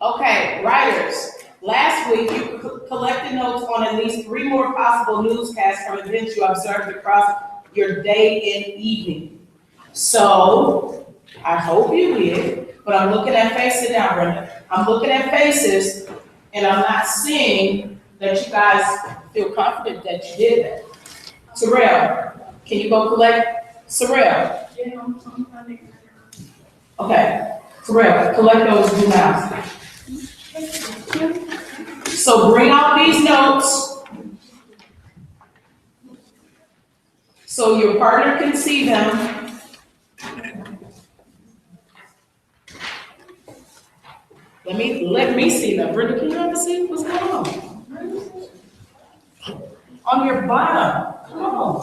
Okay, writers. Last week, you collected notes on at least 3 more possible newscasts from events you observed across your day and evening. So, I hope you did, but I'm looking at faces now, Brenda. I'm looking at faces, and I'm not seeing that you guys feel confident that you did that. Terrell, can you go collect? Terrell? Okay, Terrell, collect those new now. So bring out these notes so your partner can see them. Let me see them. Brenda, can you ever see what's going on? On your bottom. Come on.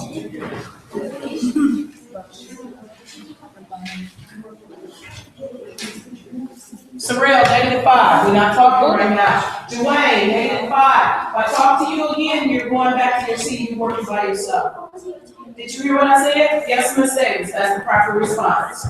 Sorrel, -5. We're not talking right now. Dwayne, -5. If I talk to you again, you're going back to your seat and working by yourself. Did you hear what I said? Yes, Miss Davis. That's the proper response.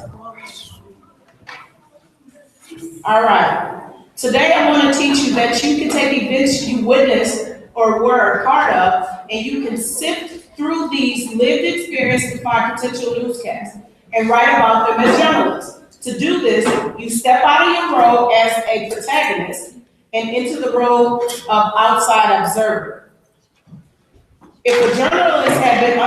All right. Today I want to teach you that you can take events you witnessed or were a part of, and you can sift through these lived experiences to find potential newscasts and write about them as journalists. To do this, you step out of your role as a protagonist and into the role of outside observer. If a journalist had been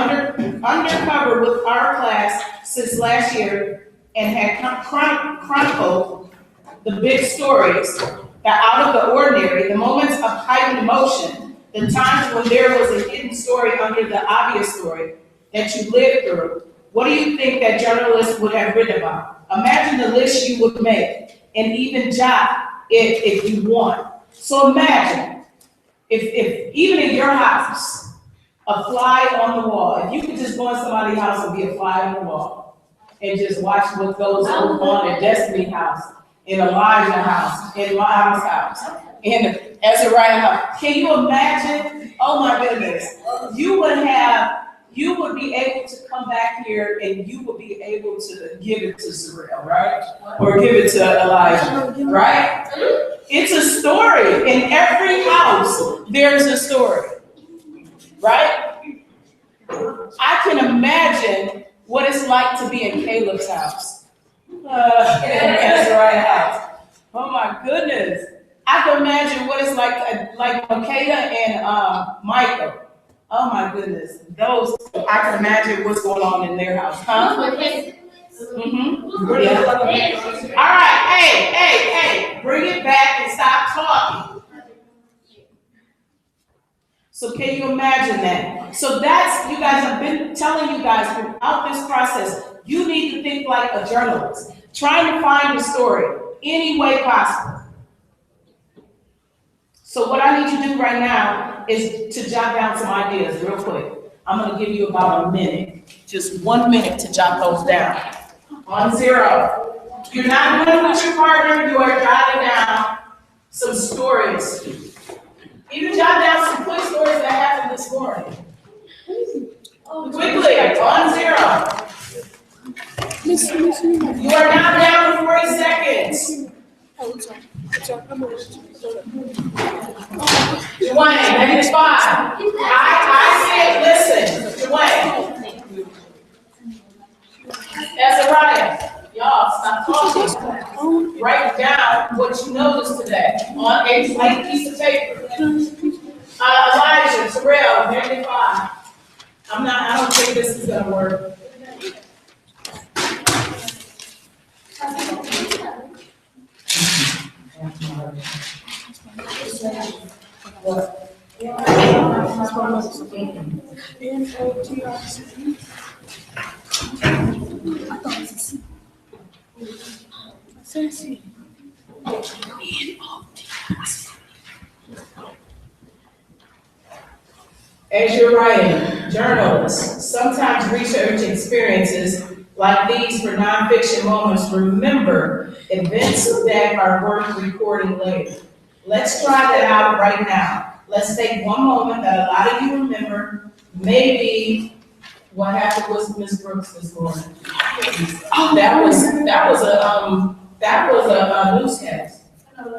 undercover with our class since last year and had chronicled the big stories, the out of the ordinary, the moments of heightened emotion, the times when there was a hidden story under the obvious story that you lived through, what do you think that journalist would have written about? Imagine the list you would make and even jot it if you want. So imagine if even in your house, a fly on the wall, if you could just go in somebody's house and be a fly on the wall and just watch what goes on at Destiny's house, in Elijah's house, in Miles' house, in Azariah's house. Can you imagine? Oh my goodness. You would be able to come back here and you would be able to give it to Sorrel, right? Or give it to Elijah, right? It's a story. In every house, there's a story, right? I can imagine what it's like to be in Caleb's house. That's right house. Oh my goodness. I can imagine what it's like Makeda and Michael. Oh my goodness. I can imagine what's going on in their house. Huh? Mm-hmm. Yeah. All right. Hey. Bring it back and stop talking. So can you imagine that? So that's, you guys, have been telling you guys throughout this process, you need to think like a journalist, trying to find a story any way possible. So what I need you to do right now is to jot down some ideas real quick. I'm going to give you about a minute, just 1 minute to jot those down. On 0. You're not doing it with your partner, you are jotting down some stories. Even jot down some quick stories that happened this morning. Quickly, on 0. You are now down to 40 seconds. Dwayne, -5. I said, listen, Dwayne. Azariah, y'all stop talking. Write down what you noticed today on a blank piece of paper. Elijah, Terrell, -5. I don't think this is gonna work. What? As you're writing, journalists sometimes research experiences like these for nonfiction moments. Remember events that are worth recording later. Let's try that out right now. Let's take one moment that a lot of you remember, maybe what happened with Ms. Brooks this morning. That was a newscast.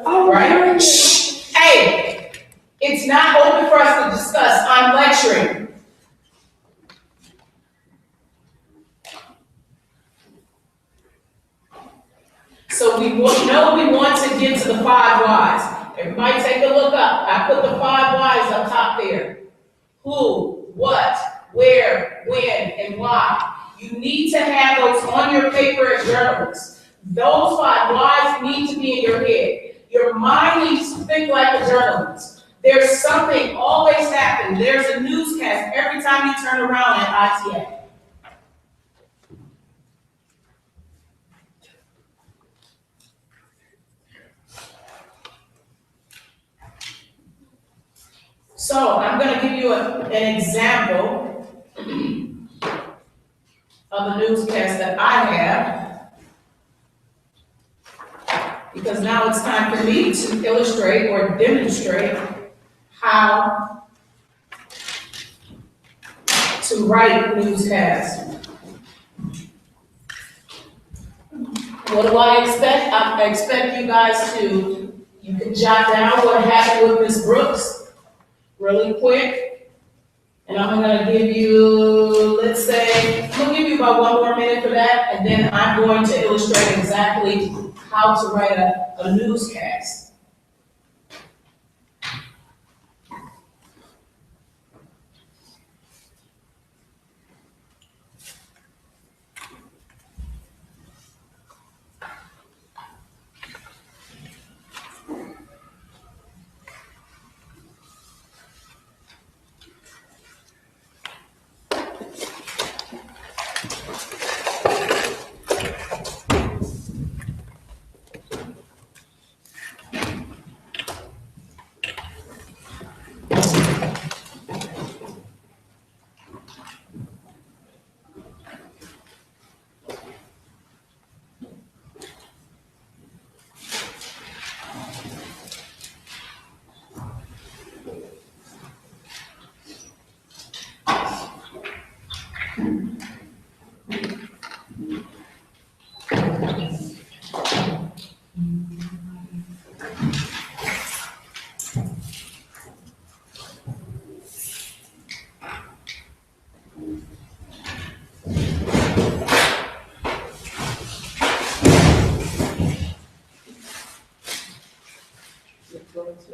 Right? Shh. Hey, it's not open for us to discuss. I'm lecturing. So we want to get to the 5 whys. Everybody take a look up. I put the 5 whys up top there. Who, what, where, when, and why. You need to have those on your paper as journalists. Those 5 whys need to be in your head. Your mind needs to think like a journalist. There's something always happens. There's a newscast every time you turn around at ITA. So I'm going to give you an example of a newscast that I have, because now it's time for me to illustrate or demonstrate how to write newscasts. What do I expect? I expect you guys you can jot down what happened with Ms. Brooks really quick. And I'm gonna give you, let's say, I'm gonna give you about 1 more minute for that, and then I'm going to illustrate exactly how to write a newscast.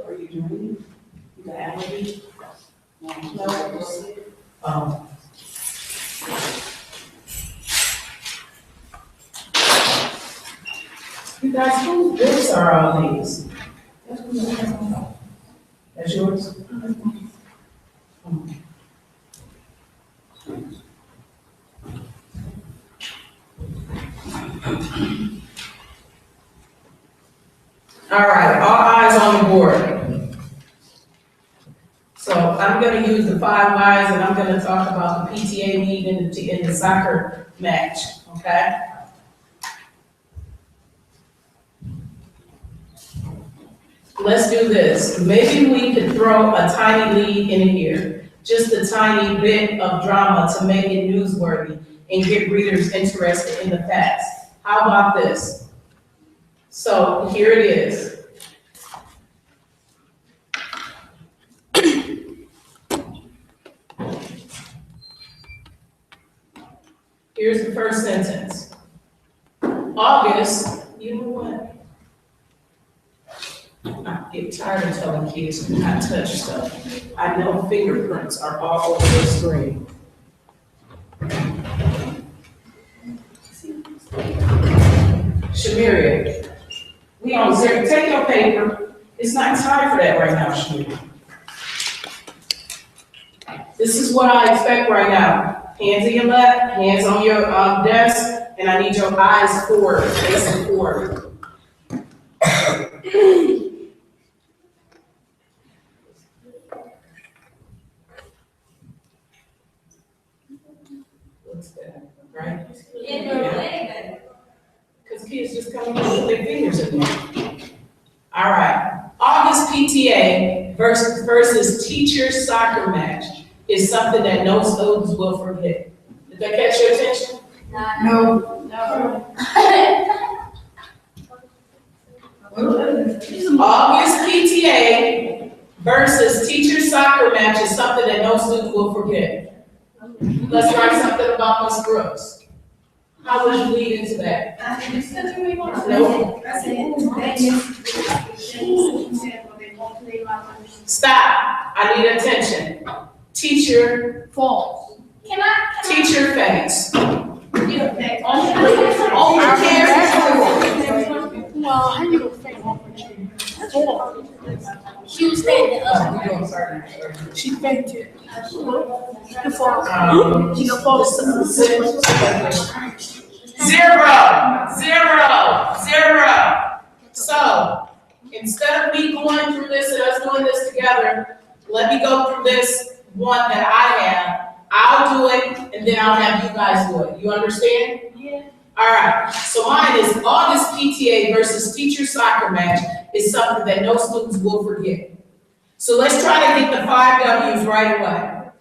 Are you doing the allergy? No. Oh. You guys, whose books are all these? That's yours? All right, all eyes on the board. So I'm going to use the 5 whys, and I'm going to talk about the PTA meet and the soccer match, okay? Let's do this. Maybe we could throw a tiny lead in here, just a tiny bit of drama to make it newsworthy and get readers interested in the facts. How about this? So here it is. Here's the first sentence. August, you know what? I get tired of telling kids to not touch stuff. I know fingerprints are all over the screen. Shamiria, we on zero. Take your paper. It's not time for that right now, Shamiria. This is what I expect right now. Hands in your lap, hands on your desk, and I need your eyes forward, facing forward. What's that, right? Yeah. Because kids just come in with their fingers in there. All right. August PTA versus teacher soccer match is something that no students will forget. Did that catch your attention? No. August PTA versus teacher soccer match is something that no student will forget. Let's write something about Ms. Brooks. How would you lead into that? No. Stop. I need attention. Teacher. False. Teacher facts. Only well, how you gonna fake opportunity? She was faking us. She faked it. The false. She the false. Zero. So, instead of me going through this and us doing this together, let me go through this one that I have. I'll do it, and then I'll have you guys do it. You understand? Yeah. All right. So mine is August PTA versus teacher soccer match is something that no students will forget. So let's try to get the 5 W's right away.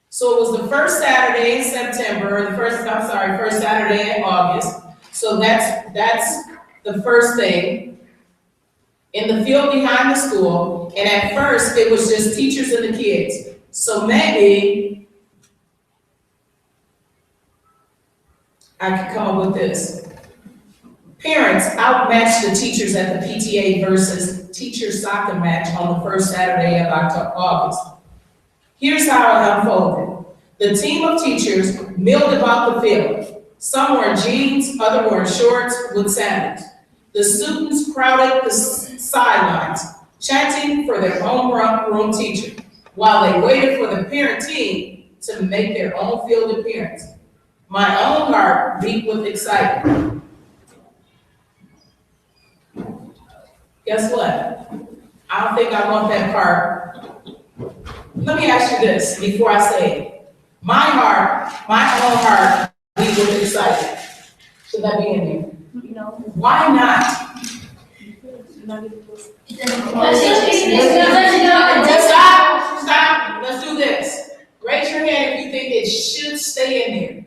So it was the first Saturday in September, first Saturday in August. So that's the first thing. In the field behind the school, and at first it was just teachers and the kids. So maybe I could come up with this. Parents outmatched the teachers at the PTA versus teacher soccer match on the first Saturday of August. Here's how it unfolded. The team of teachers milled about the field. Some wore jeans, others wore shorts with sandals. The students crowded the sidelines, chanting for their homeroom teacher, while they waited for the parent team to make their own field appearance. My own heart beat with excitement. Guess what? I don't think I want that part. Let me ask you this before I say it. My own heart beat with excitement. Should that be in there? No. Why not? Stop. Let's do this. Raise your hand if you think it should stay in there.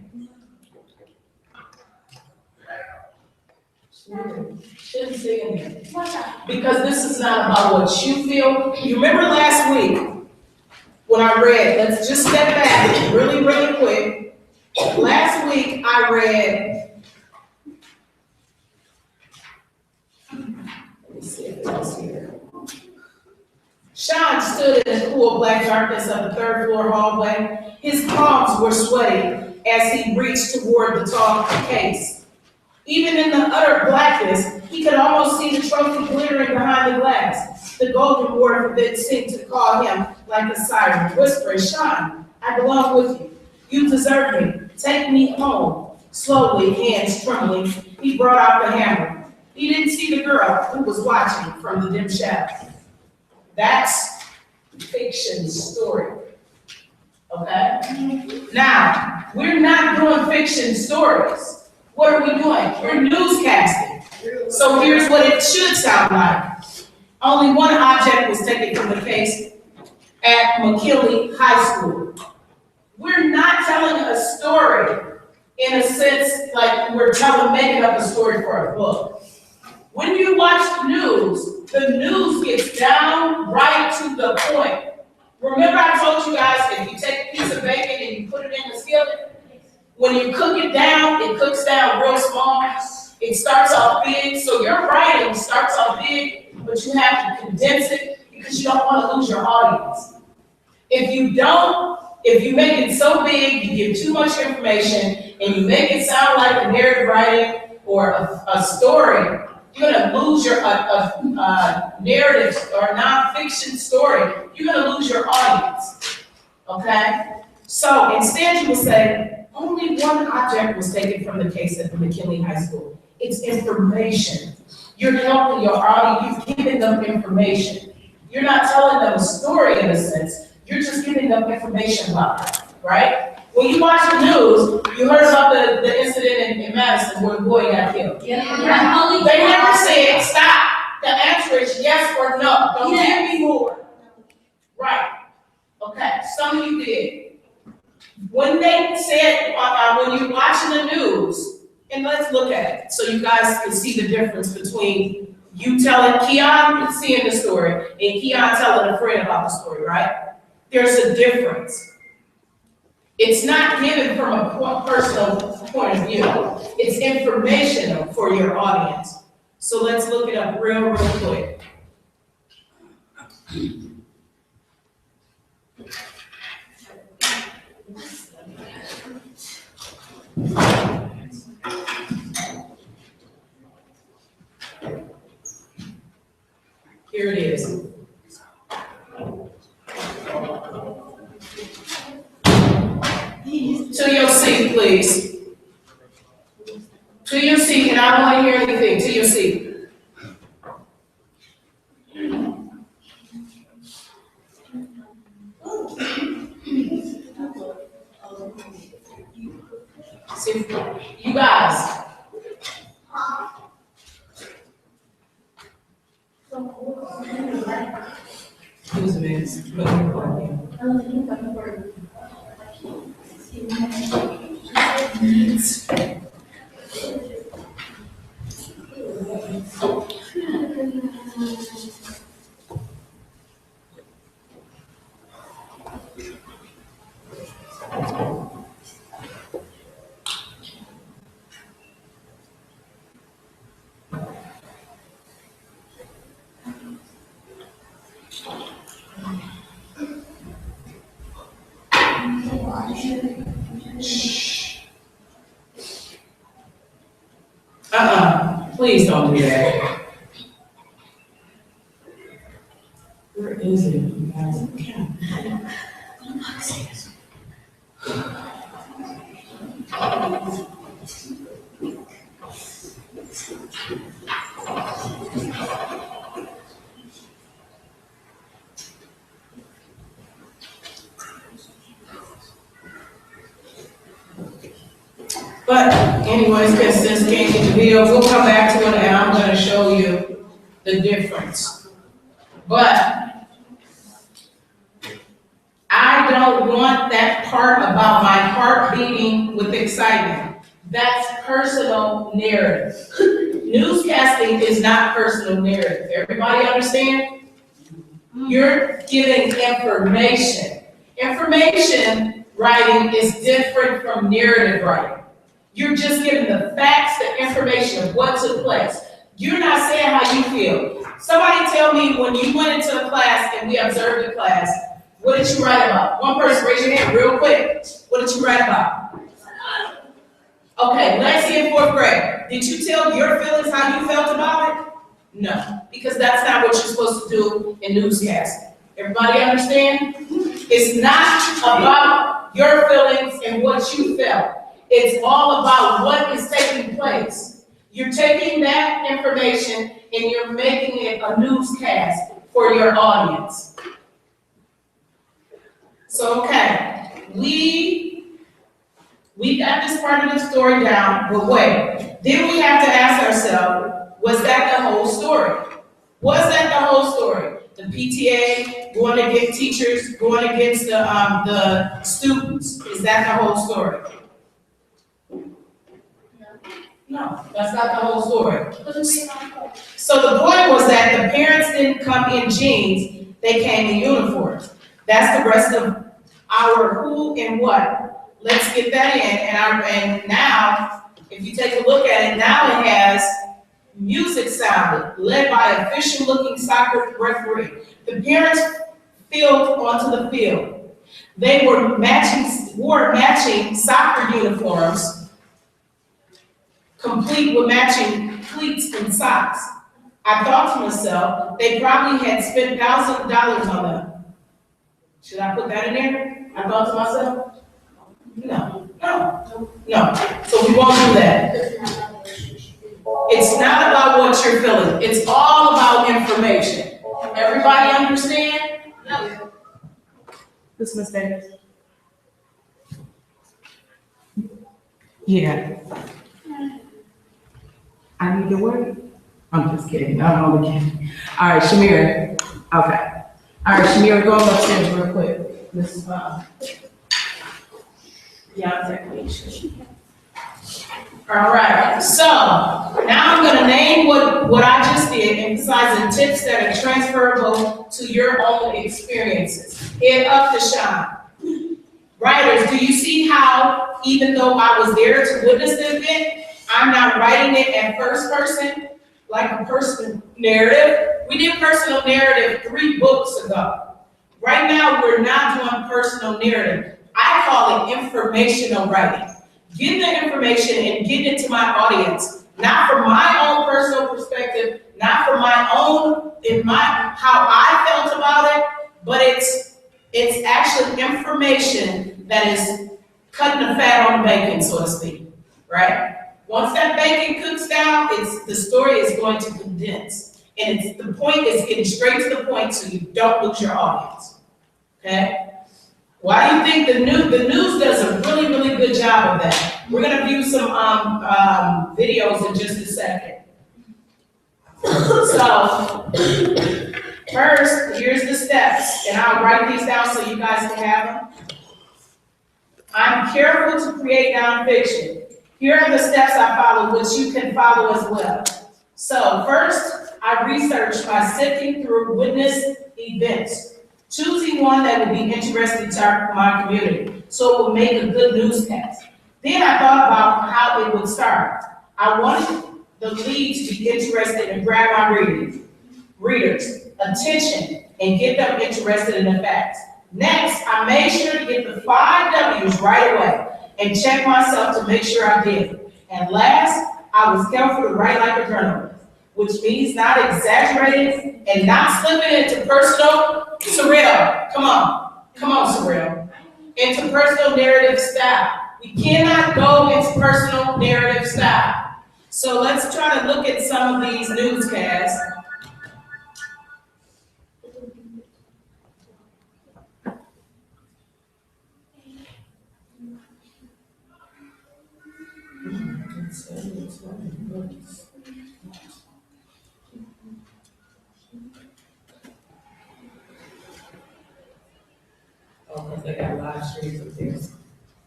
Shouldn't stay in there. Because this is not about what you feel. You remember last week when I read, let's just step back really, really quick. Last week I read, let me see if it was here. Sean stood in the cool black darkness of the third floor hallway. His palms were sweaty as he reached toward the tall case. Even in the utter blackness, he could almost see the trophy glittering behind the glass. The golden water forbid seemed to call him like a siren, whispering, Sean, I belong with you. You deserve me. Take me home. Slowly, hands trembling, he brought out the hammer. He didn't see the girl who was watching from the dim shadow. That's fiction story. Okay? Now, we're not doing fiction stories. What are we doing? We're newscasting. So here's what it should sound like. Only one object was taken from the case at McKinley High School. We're not telling a story in a sense like we're making up a story for a book. When you watch the news gets down right to the point. Remember I told you guys if you take a piece of bacon and you put it in the skillet, when you cook it down, it cooks down real small. It starts off big, so your writing starts off big, but you have to condense it because you don't want to lose your audience. If you make it so big, you give too much information, and you make it sound like a narrative writing or a story, you're going to lose your narrative or nonfiction story. You're going to lose your audience, okay? So instead you will say, only one object was taken from the case at the McKinley High School. It's information. You're helping your audience, you're giving them information. You're not telling them a story in a sense, you're just giving them information about it, right? When you watch the news, you heard about the incident in Madison where the boy got killed. Yeah. They never said, stop. The answer is yes or no. Don't give me more. Right. Okay, some of you did. When they said, when you're watching the news, and let's look at it so you guys can see the difference between You telling Keon seeing the story, and Keon telling a friend about the story, right? There's a difference. It's not given from a personal point of view. It's informational for your audience. So let's look it up real quick. Here it is. To your seat, please. To your seat, and I don't want to hear anything. To your seat. See, you guys. Who's this? Please don't do that. Where is it? You guys? But anyways, since can't get the video, we'll come back to it and I'm gonna show you the difference. But I don't want that part about my heart beating with excitement. That's personal narrative. Newscasting is not personal narrative. Everybody understand? You're giving information. Information writing is different from narrative writing. You're just giving the facts, the information of what took place. You're not saying how you feel. Somebody tell me when you went into a class and we observed the class, what did you write about? One person, raise your hand real quick. What did you write about? Okay, Lexi in 4th grade. Did you tell your feelings how you felt about it? No, because that's not what you're supposed to do in newscasting. Everybody understand? It's not about your feelings and what you felt. It's all about what is taking place. You're taking that information and you're making it a newscast for your audience. So, okay, we got this part of the story down, but wait, then we have to ask ourselves, was that the whole story? Was that the whole story? The PTA going against teachers, going against the students, is that the whole story? No, that's not the whole story. So the point was that the parents didn't come in jeans, they came in uniforms. That's the rest of our who and what. Let's get that in, and now, if you take a look at it, now it has music sounded, led by official looking soccer referee. The parents filed onto the field. They wore matching soccer uniforms, complete with matching cleats and socks. I thought to myself, they probably had spent thousands of dollars on them. Should I put that in there? I thought to myself, no. So we won't do that. It's not about what you're feeling. It's all about information. Everybody understand? No. Who's Miss Davis? Yeah. I need your word. I'm just kidding. I'm only kidding. All right, Shamira. Okay. All right, Shamira, go upstairs real quick. This is all right. So now I'm gonna name what I just did, and emphasizing tips that are transferable to your own experiences. Head up to shine. Writers, do you see how, even though I was there to witness the event, I'm now writing it in first person, like a personal narrative? We did personal narrative 3 books ago. Right now, we're not doing personal narrative. I call it informational writing. Getting the information and getting it to my audience, not from my own personal perspective, not from my own, how I felt about it, but it's actually information that is cutting the fat on the bacon, so to speak, right? Once that bacon cooks down, the story is going to condense. And the point is getting straight to the point so you don't lose your audience, okay? Why do you think the news does a really, really good job of that? We're gonna view some videos in just a second. So, first, here's the steps, and I'll write these down so you guys can have them. I'm careful to create nonfiction. Here are the steps I follow, which you can follow as well. So, first, I research by sifting through witness events, choosing one that would be interesting to my community, so it would make a good newscast. Then I thought about how it would start. I wanted the lead to be interested and grab my readers' attention and get them interested in the facts. Next, I made sure to get the 5 W's right away and check myself to make sure I did. And last, I was careful to write like a journalist, which means not exaggerating and not slipping into personal, surreal, come on, surreal, into personal narrative style. We cannot go into personal narrative style. So let's try to look at some of these newscasts. Oh, because they got live streams of this.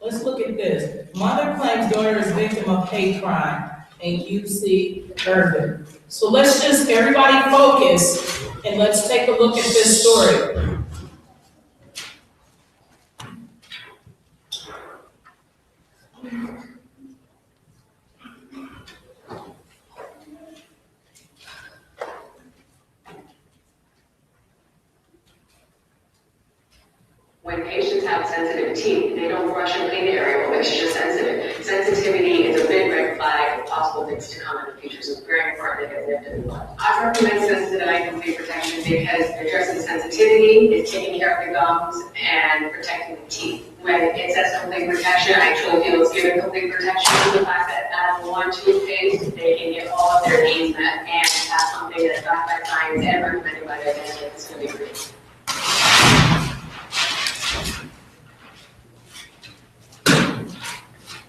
Let's look at this. Mother claims daughter is victim of hate crime in UC Irving. So let's just, everybody focus, and let's take a look at this story. When patients have sensitive teeth, they don't brush and clean the area which is just sensitive. Sensitivity is a big red flag of possible things to come in the future, so it's very important to get nipped in the bud. I recommend Sensodyne Complete Protection because addressing sensitivity is taking care of the gums and protecting the teeth. When it says complete protection, I truly feel it's giving complete protection to the fact that out of 1 toothpaste, they can get all of their needs met, and that's something that's backed by science and recommended by their dentist. It's going to be great.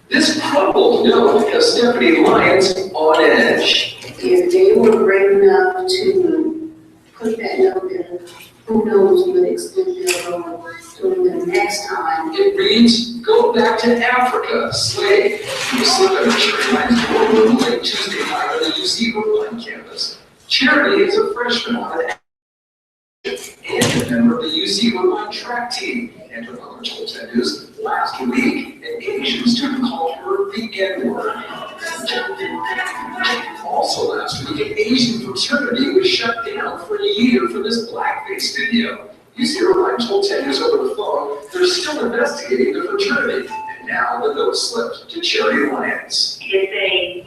This crumpled note has Stephanie Lyons on edge. If they were brave enough to put that note in, who knows what extent they'll go doing the next time. It reads, go back to Africa, slave. You slip out of Cherry Line's boardroom late Tuesday night on the UC Irvine campus. Cherry is a freshman on an and a member of the UC Irvine track team. And her mother told Ted News last week, an Asian student called her the N-word. Also last week, an Asian fraternity was shut down for a year for this blackface video. UC Irvine told Ted News over the phone they're still investigating the fraternity, and now the note slipped to Cherry Lyons. It's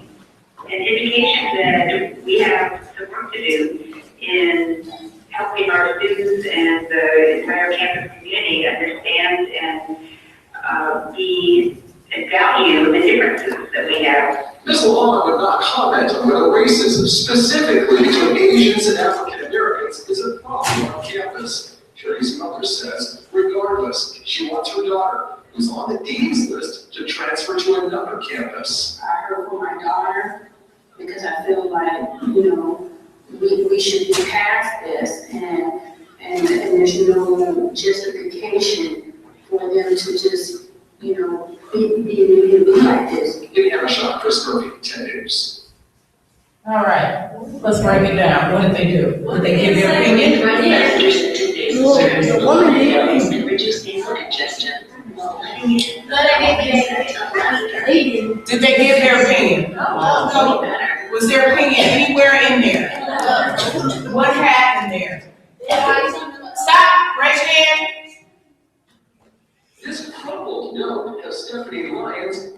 an indication that we have some work to do in helping our students and the entire campus community understand and value the differences that we have. Ms. Lalonde would not comment on whether racism, specifically between Asians and African Americans, is a problem on campus. Cherry's mother says, regardless, she wants her daughter, who's on the dean's list, to transfer to another campus. I heard from my daughter because I feel like, we should be past this and there's no justification for them to just, be like this. In Amazon, Chris Murphy, 10 News. All right, let's break it down. What did they do? Did they give their opinion? The woman did. Reduce nasal congestion. Did they give their opinion? No. Was their opinion anywhere in there? What happened there? Stop, raise your hand. This troubled note of Stephanie Lyons.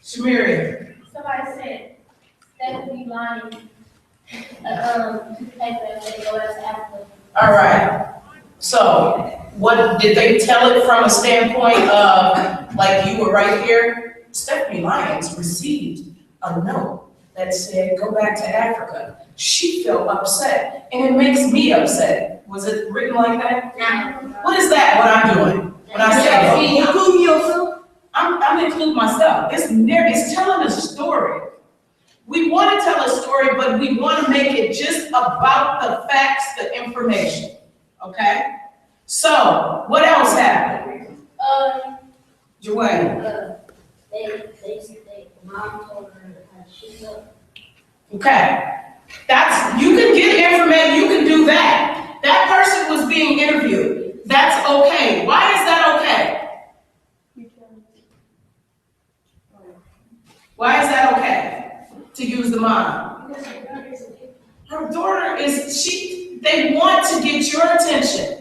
Shamiria. Somebody said, Stephanie Lyons, they go to Africa. All right. So, what, did they tell it from a standpoint of, like you were right here? Stephanie Lyons received a note that said, go back to Africa. She felt upset, and it makes me upset. Was it written like that? No. What is that, what I'm doing? When I say that? Include yourself. I'm including myself. It's telling a story. We want to tell a story, but we want to make it just about the facts, the information. Okay? So, what else happened? Joanne. Mom told her to shoot up. Okay. You can get information, you can do that. That person was being interviewed. That's okay. Why is that okay? Why is that okay to use the mom? Her daughter they want to get your attention.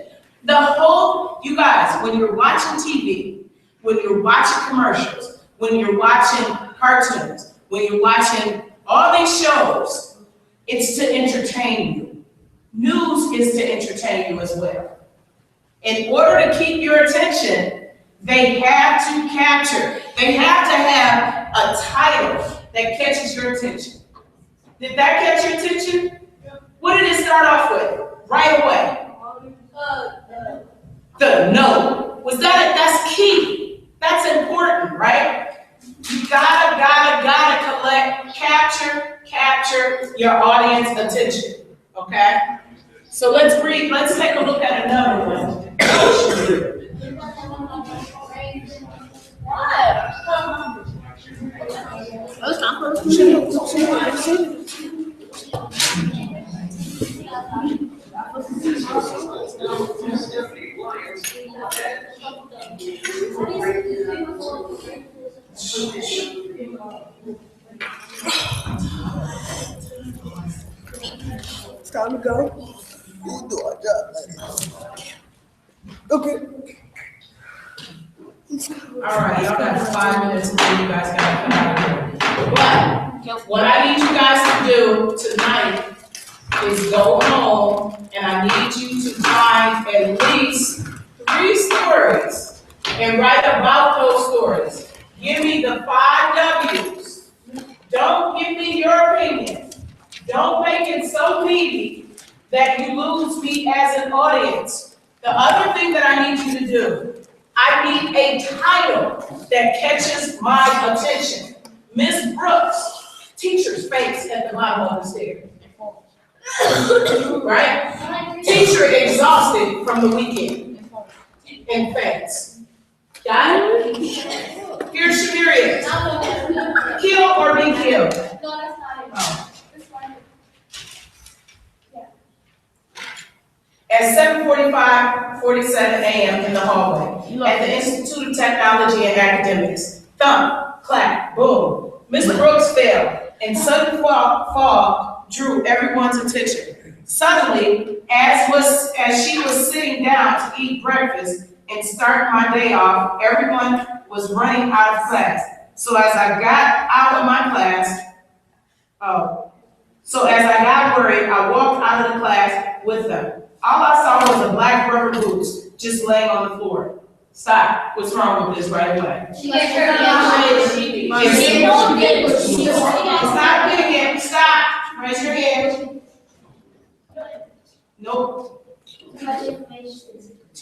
You guys, when you're watching TV, when you're watching commercials, when you're watching cartoons, when you're watching all these shows, it's to entertain you. News is to entertain you as well. In order to keep your attention, they have to have a title that catches your attention. Did that catch your attention? What did it start off with? Right away. The note. That's key. That's important, right? You gotta capture your audience attention, okay? So let's take a look at another one. Stephanie Lyons. It's time to go. We'll do our job later. Okay. All right, y'all got 5 minutes until you guys gotta come out of here. But what I need you guys to do tonight is go home, and I need you to find at least 3 stories and write about those stories. Give me the 5 W's. Don't give me your opinion. Don't make it so meaty that you lose me as an audience. The other thing that I need you to do, I need a title that catches my attention. Miss Brooks, teacher's face at the bottom of the stairs. Right? Teacher exhausted from the weekend. And face. Got it? Here's Shamiria. Kill or be killed? No, that's not it. Oh. This one. At 7:47 a.m. in the hallway at the Institute of Technology and Academics. Thump, clap, boom. Miss Brooks fell, and sudden fall drew everyone's attention. Suddenly, as she was sitting down to eat breakfast and start my day off, everyone was running out of class. So as I got worried, I walked out of the class with them. All I saw was a black rubber boots just laying on the floor. Stop. What's wrong with this right away? She gets her Stop digging. Stop. Raise your hand. Nope. Too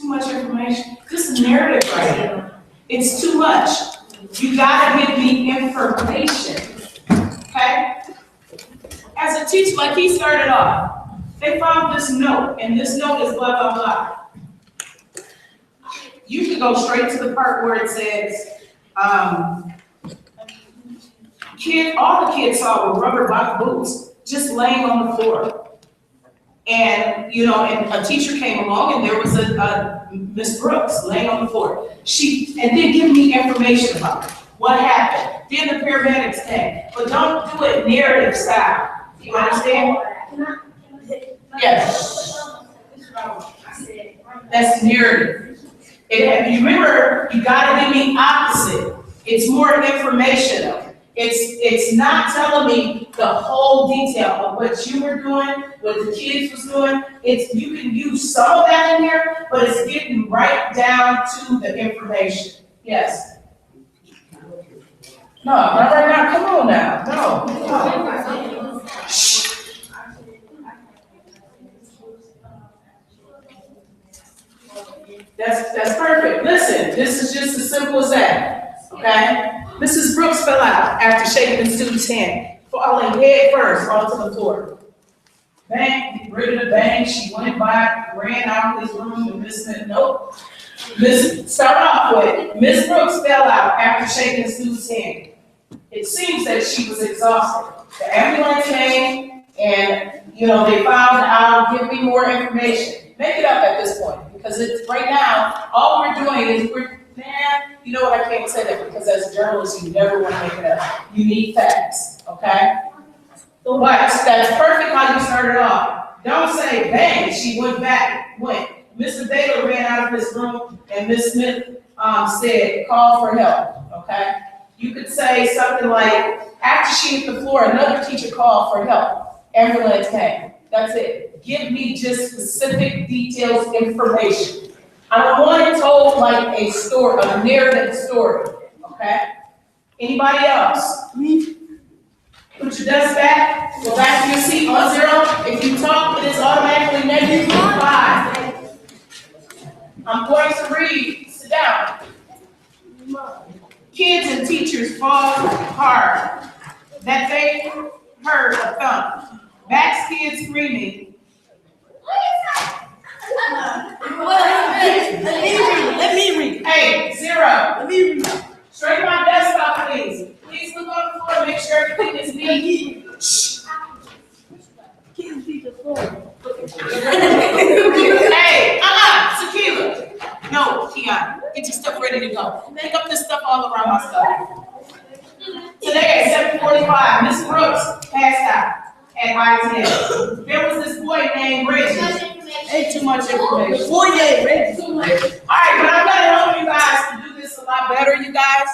much information. This is narrative right here. It's too much. You gotta give me information. Okay? As a teacher, like he started off, they found this note, and this note is blah, blah, blah. You can go straight to the part where it says, all the kids saw were rubber boots just laying on the floor. And, you know, and a teacher came along and there was a Miss Brooks laying on the floor. And then give me information about it. What happened? Then the paramedics came. But don't do it narrative style. Do you understand? Yes. That's narrative. You remember, you gotta give me opposite. It's more informational. It's not telling me the whole detail of what you were doing, what the kids was doing. You can use some of that in here, but it's getting right down to the information. Yes. No, not right now. Come on now. No. Shh. That's perfect. Listen, this is just as simple as that. Okay? Mrs. Brooks fell out after shaking the student's hand, falling head first onto the floor. Bang, ready to bang. She went by, ran out of his room, and Miss Smith, nope. Start off with, Miss Brooks fell out after shaking the student's hand. It seems that she was exhausted. The ambulance came, and, you know, they found out, give me more information. Make it up at this point, because it's right now, all we're doing is you know what, I can't say that because as journalists, you never want to make it up. You need facts, okay? But that's perfect how you started off. Don't say, bang, she went. Mr. Baylor ran out of his room and Miss Smith said, call for help, okay? You could say something like, after she hit the floor, another teacher called for help. Ambulance came. That's it. Give me just specific details, information. I don't want it told like a story, a narrative story, okay? Anybody else? Put your desk back, go back to your seat on 0. If you talk, it is automatically negative 5. I'm going to read, sit down. Kids and teachers fought hard that they heard a thump. Max kids screaming. Let me read. Hey, 0. Let me read. Straighten my desk out, please. Please look on the floor and make sure everything is neat. Shh. Kids beat the floor. Hey, Tequila. No, Keon, get your stuff ready to go. Pick up this stuff all around my stuff. Today at 7:45, Miss Brooks passed out at ITM. There was this boy named Reggie. Ain't too much information. Boy, yeah, Reggie. All right, but I gotta help you guys to do this a lot better, you guys.